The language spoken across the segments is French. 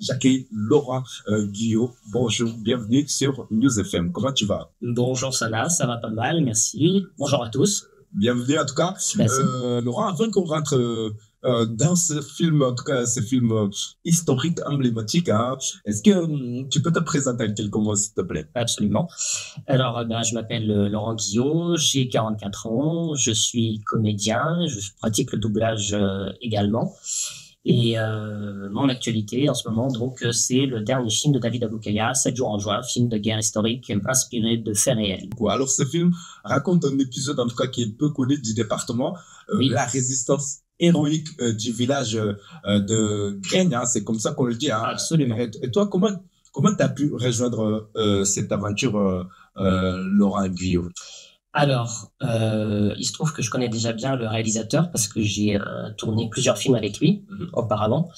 j'accueille Laurent Guillot. Bonjour, bienvenue sur News FM. Comment tu vas? Bonjour Sana, ça va pas mal, merci. Bonjour à tous. Bienvenue en tout cas. Merci. Laurent, avant qu'on rentre dans ce film, en tout cas ce film historique, emblématique, hein, est-ce que tu peux te présenter en quelques mots, s'il te plaît? Absolument. Alors, je m'appelle Laurent Guillot, j'ai 44 ans, je suis comédien, je pratique le doublage également. Et mon actualité en ce moment, donc, c'est le dernier film de David Aboukaya, 7 jours en juin, film de guerre historique inspiré de faits réels. Alors, ce film raconte un épisode, en tout cas, qui est peu connu du département, Oui. la résistance héroïque du village de Graigne, hein, c'est comme ça qu'on le dit. Hein. Absolument. Et toi, comment tu as pu rejoindre cette aventure, Laurent Guillot? Alors, il se trouve que je connais déjà bien le réalisateur parce que j'ai tourné plusieurs films avec lui auparavant.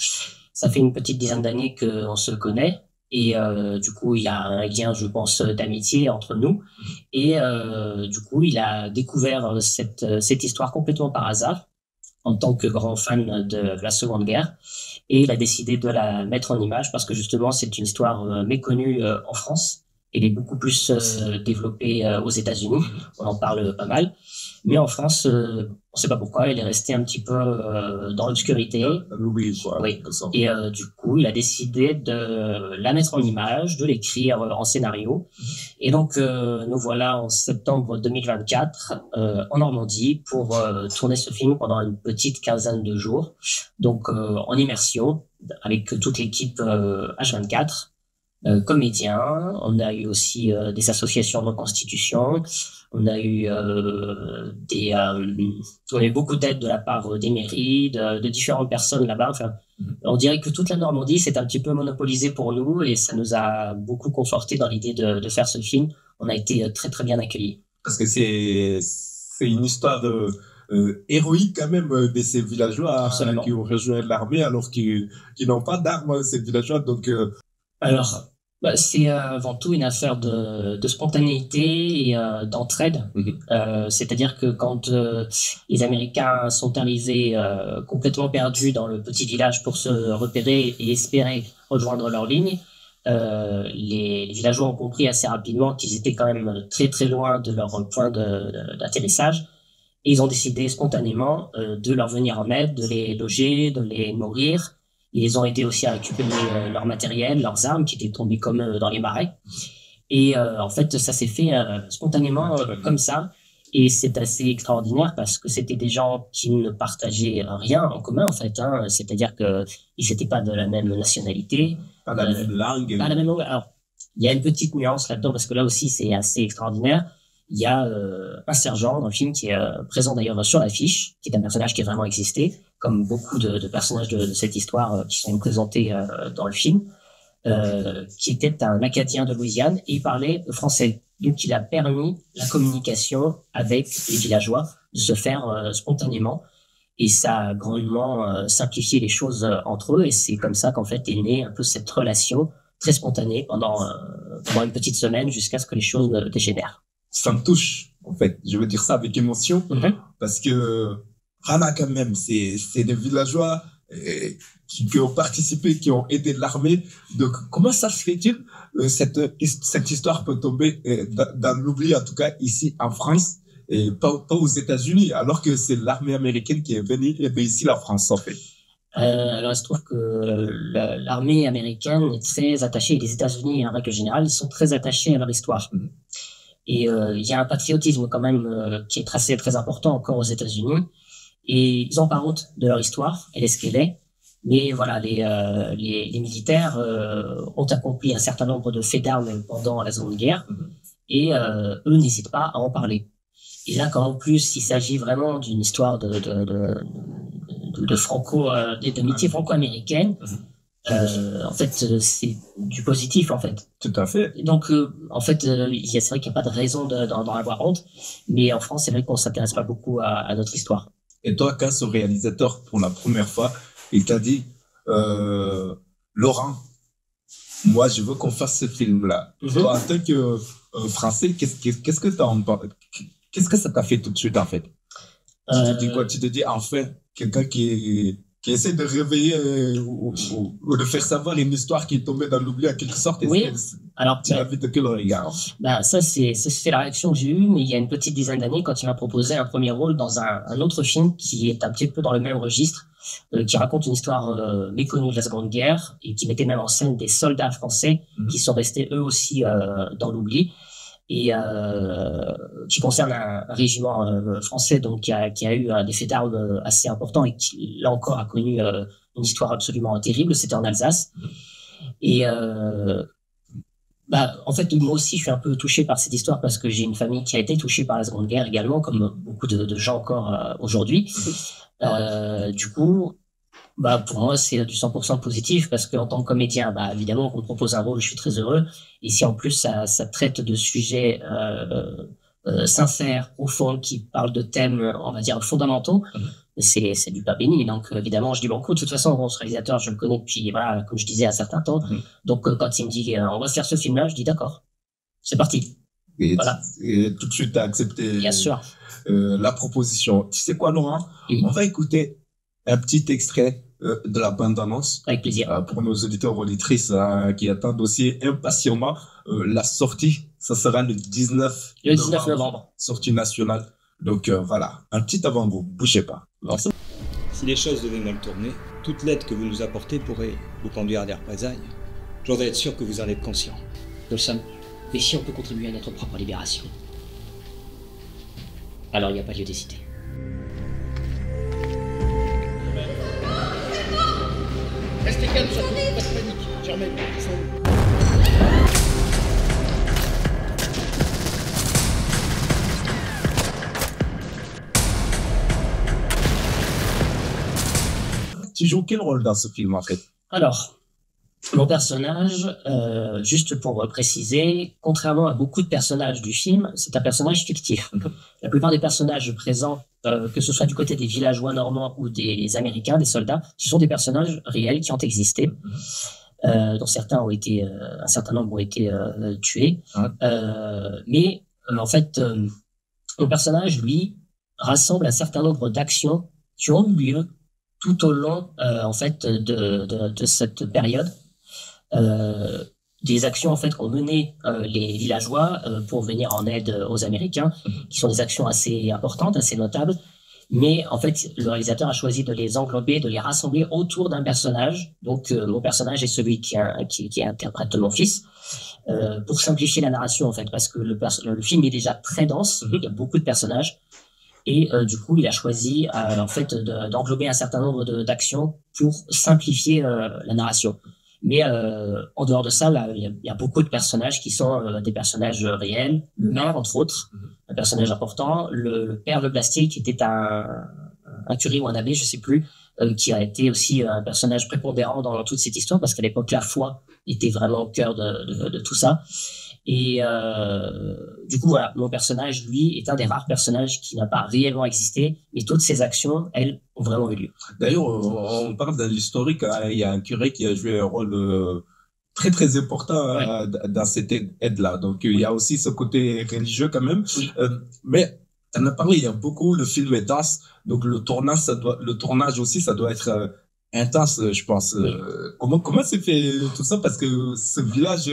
Ça fait une petite dizaine d'années qu'on se connaît et du coup, il y a un lien, je pense, d'amitié entre nous. Et du coup, il a découvert cette histoire complètement par hasard en tant que grand fan de la Seconde Guerre. Et il a décidé de la mettre en image parce que justement, c'est une histoire méconnue en France. Elle est beaucoup plus développée aux États-Unis. On en parle pas mal. Mais en France, on ne sait pas pourquoi, elle est restée un petit peu dans l'obscurité. Oui, quoi. Oui. Et du coup, il a décidé de la mettre en image, de l'écrire en scénario. Et donc, nous voilà en septembre 2024 en Normandie pour tourner ce film pendant une petite quinzaine de jours. Donc, en immersion, avec toute l'équipe H24. Comédiens, on a eu aussi des associations de reconstitution, on a eu beaucoup d'aide de la part des mairies, de différentes personnes là-bas. Enfin, on dirait que toute la Normandie s'est un petit peu monopolisée pour nous et ça nous a beaucoup conforté dans l'idée de faire ce film. On a été très très bien accueillis. Parce que c'est une histoire héroïque quand même de ces villageois qui ont rejoint l'armée alors qu'ils n'ont pas d'armes, ces villageois. Donc, Alors, c'est avant tout une affaire de spontanéité et d'entraide. C'est-à-dire que quand les Américains sont arrivés complètement perdus dans le petit village pour se repérer et espérer rejoindre leur ligne, les villageois ont compris assez rapidement qu'ils étaient quand même très très loin de leur point d'atterrissage. Et ils ont décidé spontanément de leur venir en aide, de les loger, de les nourrir. Ils ont aidé aussi à récupérer leur matériel, leurs armes qui étaient tombées comme dans les marais. Et en fait, ça s'est fait spontanément comme ça. Et c'est assez extraordinaire parce que c'était des gens qui ne partageaient rien en commun, en fait. Hein. C'est-à-dire qu'ils n'étaient pas de la même nationalité. Pas la même langue. Pas la même langue. Alors, il y a une petite nuance là-dedans parce que là aussi, c'est assez extraordinaire. Il y a un sergent dans le film qui est présent d'ailleurs sur l'affiche, qui est un personnage qui a vraiment existé, comme beaucoup de personnages de cette histoire qui sont présentés dans le film, qui était un Acadien de Louisiane et il parlait français. Donc il a permis la communication avec les villageois de se faire spontanément et ça a grandement simplifié les choses entre eux et c'est comme ça qu'en fait est née un peu cette relation très spontanée pendant une petite semaine jusqu'à ce que les choses dégénèrent. Ça me touche, en fait. Je veux dire ça avec émotion, parce que Rana, quand même, c'est des villageois qui ont participé, qui ont aidé l'armée. Donc, comment ça se fait-il cette histoire peut tomber dans l'oubli, en tout cas ici en France, et pas aux États-Unis, alors que c'est l'armée américaine qui est venue aider ici la France, en fait. Alors, il se trouve que l'armée américaine est très attachée, et les États-Unis, en règle générale, ils sont très attachés à leur histoire. Et il y a un patriotisme quand même qui est très important encore aux États-Unis. Et ils ont pas honte de leur histoire, elle est ce qu'elle est. Mais voilà, les militaires ont accompli un certain nombre de faits d'armes pendant la Seconde Guerre. Et eux n'hésitent pas à en parler. Et là, quand en plus il s'agit vraiment d'une histoire d'amitié franco-américaine, en fait, c'est du positif, en fait. Tout à fait. Donc, en fait, c'est vrai qu'il n'y a pas de raison d'en avoir honte, mais en France, c'est vrai qu'on s'intéresse pas beaucoup à notre histoire. Et toi, quand ce réalisateur, pour la première fois, il t'a dit, Laurent, moi, je veux qu'on fasse ce film-là. Toi, en tant que Français, qu'est-ce que t'as en pensé? Qu'est-ce que ça t'a fait tout de suite, en fait? Tu te dis quoi? Tu te dis, enfin, quelqu'un qui qui essaie de réveiller ou de faire savoir une histoire qui est tombée dans l'oubli en quelque sorte. Oui. Alors, tu l'as vu de quel regard? Ça, c'est la réaction que j'ai eue, mais il y a une petite dizaine d'années, quand il m'a proposé un premier rôle dans un autre film qui est un petit peu dans le même registre, qui raconte une histoire méconnue de la Seconde Guerre et qui mettait même en scène des soldats français qui sont restés eux aussi dans l'oubli. Et qui concerne un régiment français donc qui a eu des faits d'armes assez importants et qui là encore a connu une histoire absolument terrible. C'était en Alsace. Et en fait, moi aussi, je suis un peu touché par cette histoire parce que j'ai une famille qui a été touchée par la Seconde Guerre également, comme beaucoup de gens encore aujourd'hui. Du coup, pour moi, c'est du 100% positif parce qu'en tant que comédien, évidemment, qu'on me propose un rôle, je suis très heureux. Et si en plus ça traite de sujets sincères, profonds, qui parlent de thèmes, on va dire, fondamentaux, c'est du pas béni. Donc, évidemment, je dis beaucoup. De toute façon, ce réalisateur, je le connais depuis, voilà, comme je disais, un certain temps. Donc, quand il me dit, on va faire ce film-là, je dis d'accord. C'est parti. Et, voilà. Et tout de suite, tu as accepté Bien sûr. La proposition. Tu sais quoi, Laurent? On va écouter un petit extrait de la bande-annonce. Avec plaisir. Pour nos auditeurs auditrices qui attendent aussi impatiemment la sortie. Ça sera le 19 novembre. Sortie nationale. Donc voilà, un petit avant-goût. Bougez pas. Merci. Si les choses devaient mal tourner, toute l'aide que vous nous apportez pourrait vous conduire à des représailles. Je voudrais être sûr que vous en êtes conscient. Nous le sommes. Mais si on peut contribuer à notre propre libération, alors il n'y a pas lieu d'hésiter. Restez calme, surtout, pas de panique. Germaine, Tu joues quel rôle dans ce film en fait? Alors, mon personnage, juste pour préciser, contrairement à beaucoup de personnages du film, c'est un personnage fictif. La plupart des personnages présents, que ce soit du côté des villageois normands ou des Américains, des soldats, ce sont des personnages réels qui ont existé, dont certains ont été, un certain nombre ont été tués. Mais en fait, mon personnage, lui, rassemble un certain nombre d'actions qui ont eu lieu tout au long, en fait, de cette période. Des actions en fait qu'ont mené les villageois pour venir en aide aux Américains, qui sont des actions assez importantes, assez notables. Mais en fait, le réalisateur a choisi de les englober, de les rassembler autour d'un personnage. Donc, mon personnage est celui qui interprète mon fils, pour simplifier la narration en fait, parce que le film est déjà très dense, il y a beaucoup de personnages. Et du coup, il a choisi en fait d'englober un certain nombre d'actions pour simplifier la narration. Mais en dehors de ça, il y a beaucoup de personnages qui sont des personnages réels. Le maire, entre autres, un personnage important. Le père Le Blastier, qui était un curé ou un abbé, je sais plus, qui a été aussi un personnage prépondérant dans toute cette histoire, parce qu'à l'époque, la foi était vraiment au cœur de tout ça. Et du coup, voilà, mon personnage, lui, est un des rares personnages qui n'a pas réellement existé, mais toutes ses actions, elles, ont vraiment eu lieu. D'ailleurs, on parle de l'historique, il y a un curé qui a joué un rôle très très important dans cette aide-là. Donc, il y a aussi ce côté religieux quand même. Oui. Mais tu en as parlé, il y a beaucoup, le film est dense, donc le tournage aussi, ça doit être intense, je pense. Oui. Comment s'est fait tout ça? Parce que ce village...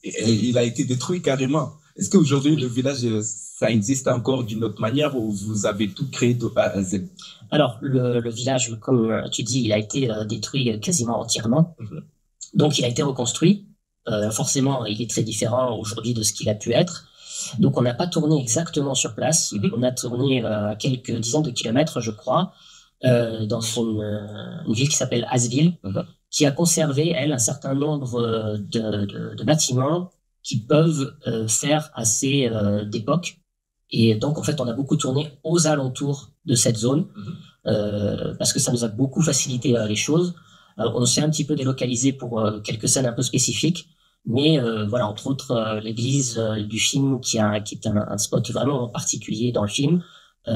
il a été détruit carrément. Est-ce qu'aujourd'hui, le village, ça existe encore d'une autre manière ou vous avez tout créé de A à Z? Alors, le village, comme tu dis, il a été détruit quasiment entièrement. Donc, il a été reconstruit. Forcément, il est très différent aujourd'hui de ce qu'il a pu être. Donc, on n'a pas tourné exactement sur place. On a tourné à quelques dizaines de kilomètres, je crois, dans une ville qui s'appelle Asville, qui a conservé, elle, un certain nombre de bâtiments qui peuvent faire assez d'époque. Et donc, en fait, on a beaucoup tourné aux alentours de cette zone, parce que ça nous a beaucoup facilité les choses. On s'est un petit peu délocalisé pour quelques scènes un peu spécifiques, mais voilà, entre autres, l'église du film, qui est un spot vraiment particulier dans le film. On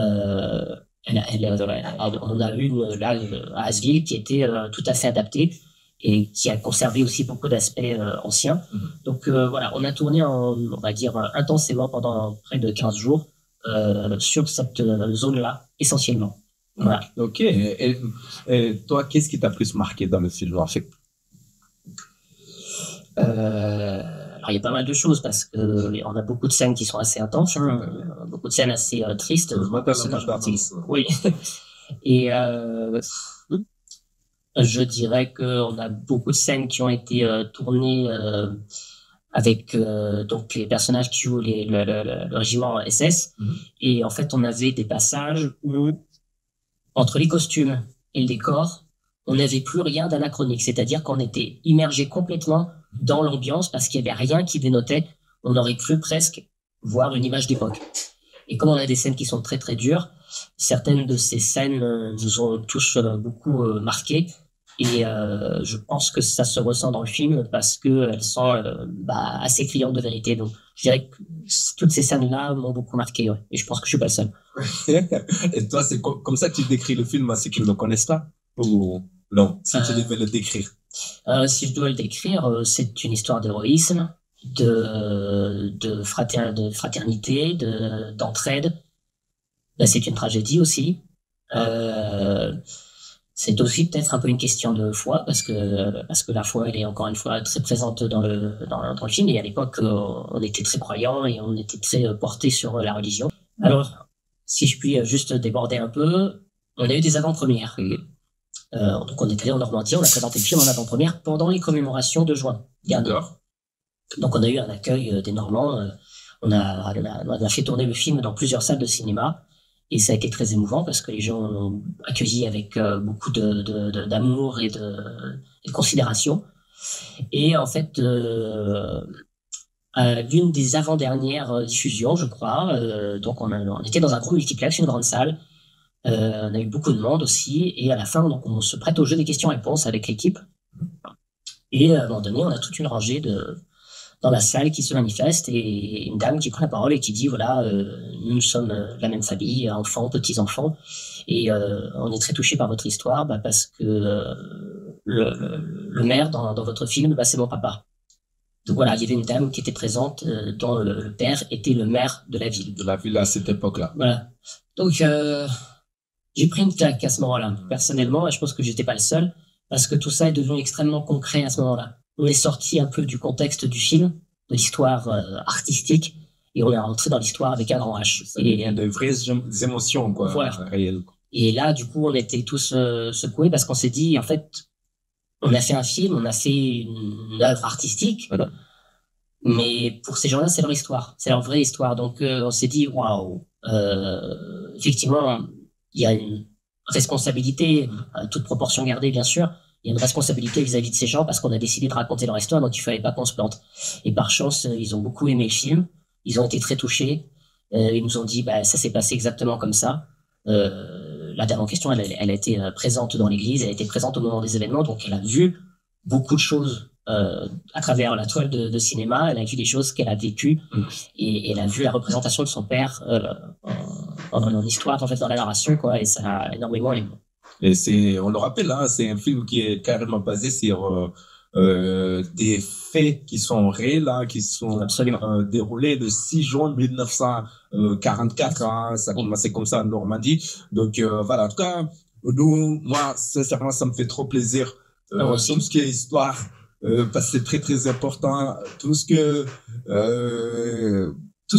a une là à Asville qui était tout à fait adaptée et qui a conservé aussi beaucoup d'aspects anciens. Donc voilà, on a tourné on va dire intensément pendant près de 15 jours sur cette zone-là essentiellement. Voilà. Ok. Et toi, qu'est-ce qui t'a plus marqué dans le film, en fait? Alors, il y a pas mal de choses parce que on a beaucoup de scènes qui sont assez intenses, hein, beaucoup de scènes assez tristes. Oui. Et je dirais qu'on a beaucoup de scènes qui ont été tournées avec donc les personnages qui jouent le régiment SS. Et en fait, on avait des passages où, entre les costumes et le décor, on n'avait plus rien d'anachronique. C'est-à-dire qu'on était immergé complètement dans l'ambiance parce qu'il n'y avait rien qui dénotait. On aurait cru presque voir une image d'époque. Et comme on a des scènes qui sont très très dures, certaines de ces scènes nous ont tous beaucoup marqués. Et je pense que ça se ressent dans le film parce que elles sont assez criantes de vérité. Donc, je dirais que toutes ces scènes-là m'ont beaucoup marqué. Ouais. Et je pense que je suis pas le seul. Et toi, c'est comme ça que tu décris le film à ceux qui ne le connaissent pas? Ou non, si tu devais le décrire? Si je dois le décrire, c'est une histoire d'héroïsme, de fraternité, d'entraide. Là, c'est une tragédie aussi. C'est aussi peut-être un peu une question de foi parce que la foi, elle est encore une fois très présente dans le film. Et à l'époque, on était très croyants et on était très portés sur la religion. Alors, si je puis juste déborder un peu, on a eu des avant-premières. Donc, on est allé en Normandie, on a présenté le film en avant-première pendant les commémorations de juin dernier. Donc, on a eu un accueil des Normands. On a fait tourner le film dans plusieurs salles de cinéma. Et ça a été très émouvant parce que les gens l'ont accueilli avec beaucoup d'amour et de considération. Et en fait, à l'une des avant-dernières diffusions, je crois, donc on était dans un gros multiplex, une grande salle. On a eu beaucoup de monde aussi. Et à la fin, donc, on se prête au jeu des questions-réponses avec l'équipe. Et à un moment donné, on a toute une rangée dans la salle qui se manifeste et une dame qui prend la parole et qui dit voilà, nous sommes la même famille, enfants, petits-enfants, et on est très touchés par votre histoire parce que le maire dans votre film, c'est mon papa. Donc voilà, il y avait une dame qui était présente dont le père était le maire de la ville. De la ville à cette époque-là. Voilà. Donc j'ai pris une claque à ce moment-là, personnellement, et je pense que j'étais pas le seul, parce que tout ça est devenu extrêmement concret à ce moment-là. On est sorti un peu du contexte du film, de l'histoire artistique, et on est rentré dans l'histoire avec un grand H. Et de vraies émotions, quoi, voilà. Réelles. Et là, du coup, on était tous secoués parce qu'on s'est dit, en fait, on a fait un film, on a fait une œuvre artistique, voilà. Mais pour ces gens-là, c'est leur histoire, c'est leur vraie histoire. Donc, on s'est dit, waouh, effectivement, il y a une responsabilité, toute proportion gardée, bien sûr. Il y a une responsabilité vis-à-vis de ces gens parce qu'on a décidé de raconter leur histoire, donc il fallait pas qu'on se plante. Et par chance, ils ont beaucoup aimé le film, ils ont été très touchés, ils nous ont dit, ça s'est passé exactement comme ça. La dame en question, elle a été présente dans l'église, elle a été présente au moment des événements, donc elle a vu beaucoup de choses à travers la toile de cinéma, elle a vu des choses qu'elle a vécues, et elle a vu la représentation de son père en histoire, en fait, dans la narration, quoi, et ça a énormément aimé. Et on le rappelle, hein, c'est un film qui est carrément basé sur des faits qui sont réels, hein, qui sont déroulés le 6 juin 1944. Hein, ça a commencé comme ça en Normandie. Donc voilà, en tout cas, moi, sincèrement, ça me fait trop plaisir. Tout ce qui est histoire, parce que c'est très très important. Tout ce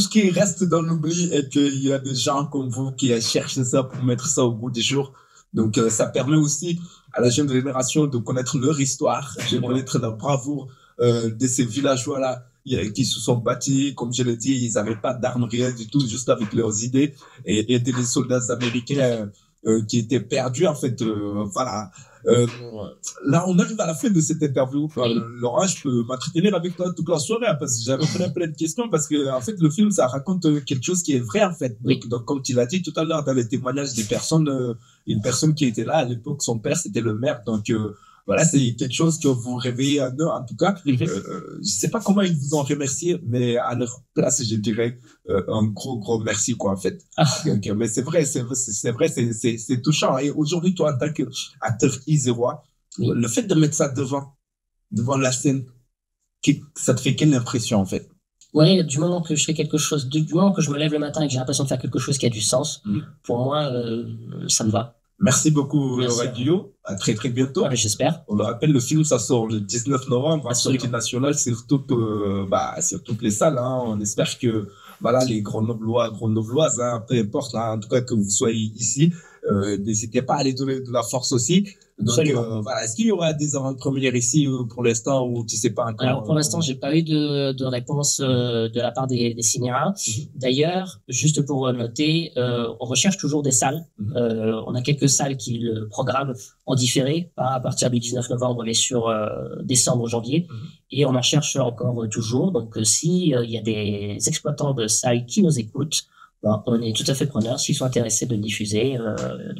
qui reste dans l'oubli et qu'il y a des gens comme vous qui cherchent ça pour mettre ça au goût du jour. Donc, ça permet aussi à la jeune génération de connaître leur histoire, de connaître la bravoure de ces villageois-là qui se sont battus. Comme je l'ai dit, ils n'avaient pas d'armes réelles du tout, juste avec leurs idées, et aider les soldats américains qui étaient perdus, en fait. Voilà. Là, on arrive à la fin de cette interview. Laurent, je peux m'entretenir avec toi toute la soirée parce que j'avais plein de questions parce que, en fait, le film, ça raconte quelque chose qui est vrai, en fait. Donc, comme tu l'as dit tout à l'heure, dans les témoignages des personnes, une personne qui était là à l'époque, son père, c'était le maire. Donc, voilà, c'est quelque chose que vous réveillez en eux, en tout cas. Je sais pas comment ils vous ont remercié, mais à leur place, je dirais un gros merci, quoi, en fait. Donc, mais c'est vrai, c'est touchant. Et aujourd'hui, toi, en tant qu'acteur isérois, le fait de mettre ça devant la scène, ça te fait quelle impression, en fait? Ouais, du moment que je fais quelque chose, du moment que je me lève le matin et que j'ai l'impression de faire quelque chose qui a du sens, pour moi, ça me va. Merci beaucoup, Merci. Laurent Guillot. À très, très bientôt. Ouais, j'espère. On le rappelle, le film, ça sort le 19 novembre, à Absolument. sortie nationale, sur toutes les salles, hein. On espère que, voilà, les Grenobloises, hein, peu importe, hein, en tout cas, que vous soyez ici, n'hésitez pas à aller donner de la force aussi. Donc, voilà. Est-ce qu'il y aura des avant-premières ici, pour l'instant, ou tu sais pas encore? Alors, pour l'instant, j'ai pas eu de réponse de la part des cinémas. D'ailleurs, juste pour noter, on recherche toujours des salles. On a quelques salles qui le programment en différé, pas à partir du 19 novembre, mais sur décembre, janvier. Et on en cherche encore toujours. Donc, si il y a des exploitants de salles qui nous écoutent, on est tout à fait preneurs. S'ils sont intéressés de le diffuser,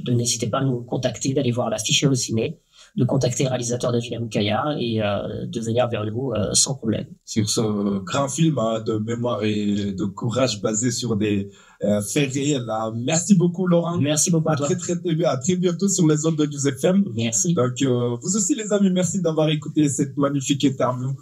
n'hésitez pas à nous contacter, d'aller voir l'affiche au ciné, de contacter le réalisateur de William Kaya et de venir vers nous sans problème. Sur ce grand film, hein, de mémoire et de courage basé sur des faits réels, hein. Merci beaucoup, Laurent. Merci beaucoup à toi. À très bientôt sur les ondes de News FM. Merci. Donc, vous aussi, les amis, merci d'avoir écouté cette magnifique interview